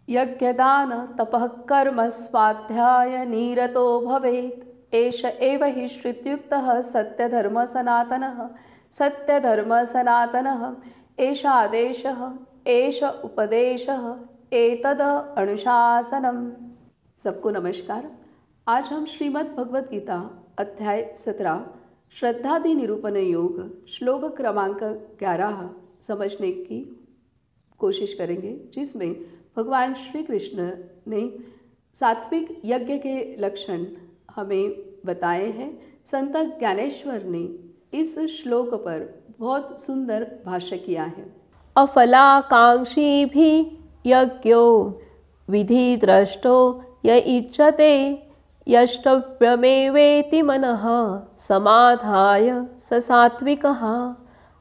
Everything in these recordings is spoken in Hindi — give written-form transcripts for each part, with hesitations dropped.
यज्ञदान तपः कर्म स्वाध्याय निरतो भवेत् एष एव हि श्रुत्युक्तः सत्यधर्म सनातनः एष आदेशः एष उपदेशः एतद अनुशासनम। सबको नमस्कार। आज हम श्रीमद् भगवद गीता अध्याय 17 श्रद्धादि निरूपण योग श्लोक क्रमांक 11 समझने की कोशिश करेंगे, जिसमें भगवान श्री कृष्ण ने सात्विक यज्ञ के लक्षण हमें बताए हैं। संत ज्ञानेश्वर ने इस श्लोक पर बहुत सुंदर भाष्य किया है। अफलाकांक्षी भी यज्ञो विधि दृष्टो य इच्छते यष्टव्यमेवेति मनः समाधाय स सात्विकः।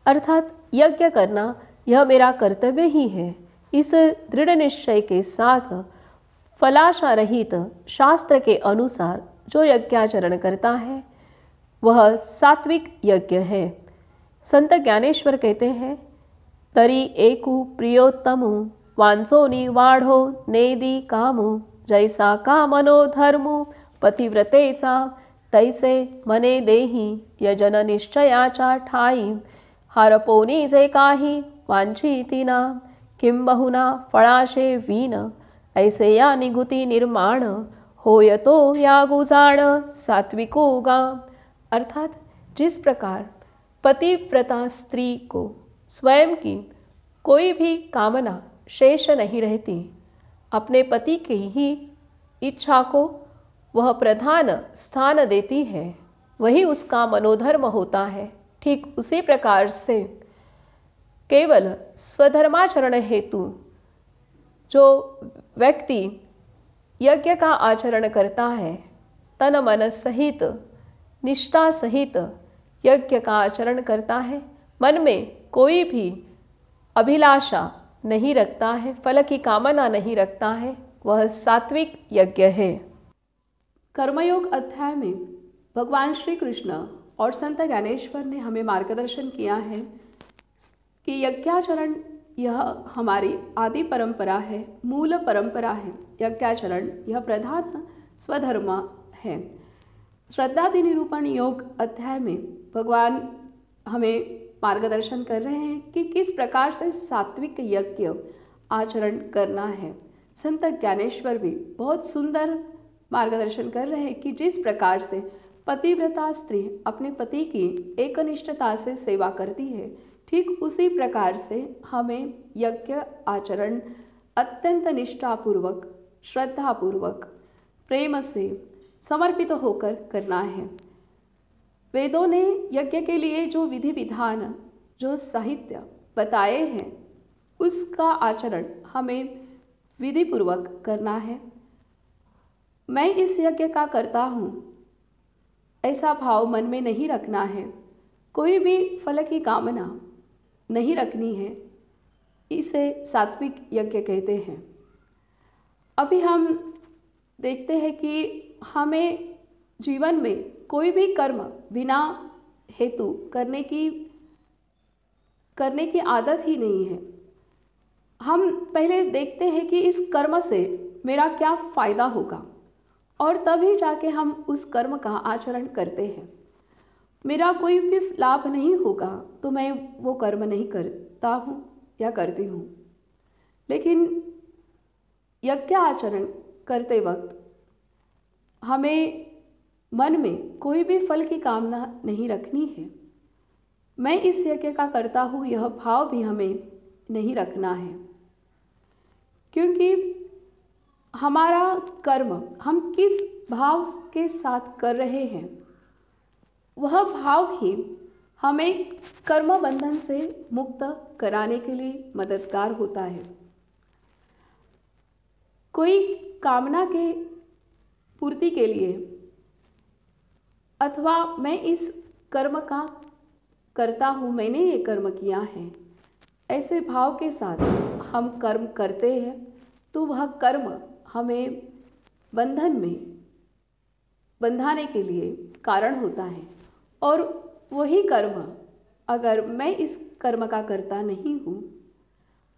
अर्थात यज्ञ करना यह मेरा कर्तव्य ही है। इस दृढ़ निश्चय के साथ फलाशा रहित शास्त्र के अनुसार जो यज्ञाचरण करता है वह सात्विक यज्ञ है। संत ज्ञानेश्वर कहते हैं, तरी एकु प्रियोत्तमु वांसो निवाढ़ो नेदी कामु जैसा कामनो धर्मु पतिव्रतेचा तैसे मने देही यजन निश्चयाचा ठाई हारपोनी जे काही वांछिती ना किं बहुना फळाशे वीन ऐसे या निगुती निर्माण होयतो या गुजाण सात्विको गा। अर्थात जिस प्रकार पतिव्रता स्त्री को स्वयं की कोई भी कामना शेष नहीं रहती, अपने पति की ही इच्छा को वह प्रधान स्थान देती है, वही उसका मनोधर्म होता है। ठीक उसी प्रकार से केवल स्वधर्माचरण हेतु जो व्यक्ति यज्ञ का आचरण करता है, तन मन सहित निष्ठा सहित यज्ञ का आचरण करता है, मन में कोई भी अभिलाषा नहीं रखता है, फल की कामना नहीं रखता है, वह सात्विक यज्ञ है। कर्मयोग अध्याय में भगवान श्री कृष्ण और संत ज्ञानेश्वर ने हमें मार्गदर्शन किया है कि यज्ञाचरण यह हमारी आदि परंपरा है, मूल परंपरा है। यज्ञाचरण यह प्रधान स्वधर्म है। श्रद्धादि निरूपण योग अध्याय में भगवान हमें मार्गदर्शन कर रहे हैं कि किस प्रकार से सात्विक यज्ञ आचरण करना है। संत ज्ञानेश्वर भी बहुत सुंदर मार्गदर्शन कर रहे हैं कि जिस प्रकार से पतिव्रता स्त्री अपने पति की एकनिष्ठता से सेवा करती है, ठीक उसी प्रकार से हमें यज्ञ आचरण अत्यंत निष्ठापूर्वक, श्रद्धापूर्वक, प्रेम से समर्पित होकर करना है। वेदों ने यज्ञ के लिए जो विधि विधान, जो साहित्य बताए हैं, उसका आचरण हमें विधिपूर्वक करना है। मैं इस यज्ञ का करता हूँ ऐसा भाव मन में नहीं रखना है, कोई भी फल की कामना नहीं रखनी है। इसे सात्विक यज्ञ कहते हैं। अभी हम देखते हैं कि हमें जीवन में कोई भी कर्म बिना हेतु करने की आदत ही नहीं है। हम पहले देखते हैं कि इस कर्म से मेरा क्या फ़ायदा होगा और तभी जाके हम उस कर्म का आचरण करते हैं। मेरा कोई भी लाभ नहीं होगा तो मैं वो कर्म नहीं करता हूँ या करती हूँ। लेकिन यज्ञ आचरण करते वक्त हमें मन में कोई भी फल की कामना नहीं रखनी है। मैं इस यज्ञ का करता हूँ यह भाव भी हमें नहीं रखना है, क्योंकि हमारा कर्म हम किस भाव के साथ कर रहे हैं, वह भाव ही हमें कर्म बंधन से मुक्त कराने के लिए मददगार होता है। कोई कामना के पूर्ति के लिए अथवा मैं इस कर्म का करता हूँ, मैंने ये कर्म किया है, ऐसे भाव के साथ हम कर्म करते हैं तो वह कर्म हमें बंधन में बंधाने के लिए कारण होता है। और वही कर्म अगर मैं इस कर्म का करता नहीं हूँ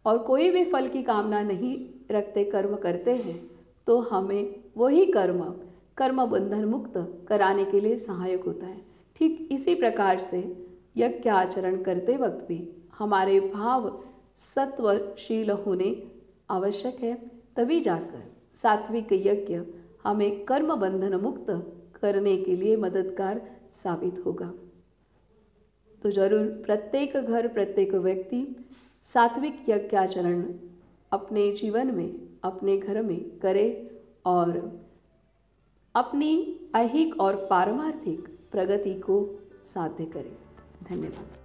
और कोई भी फल की कामना नहीं रखते कर्म करते हैं तो हमें वही कर्म बंधन मुक्त कराने के लिए सहायक होता है। ठीक इसी प्रकार से यज्ञ आचरण करते वक्त भी हमारे भाव सत्वशील होने आवश्यक है, तभी जाकर सात्विक यज्ञ हमें कर्म बंधन मुक्त करने के लिए मददगार साबित होगा। तो जरूर प्रत्येक घर, प्रत्येक व्यक्ति सात्विक यज्ञाचरण अपने जीवन में, अपने घर में करे और अपनी ऐहिक और पारमार्थिक प्रगति को साध्य करे। धन्यवाद।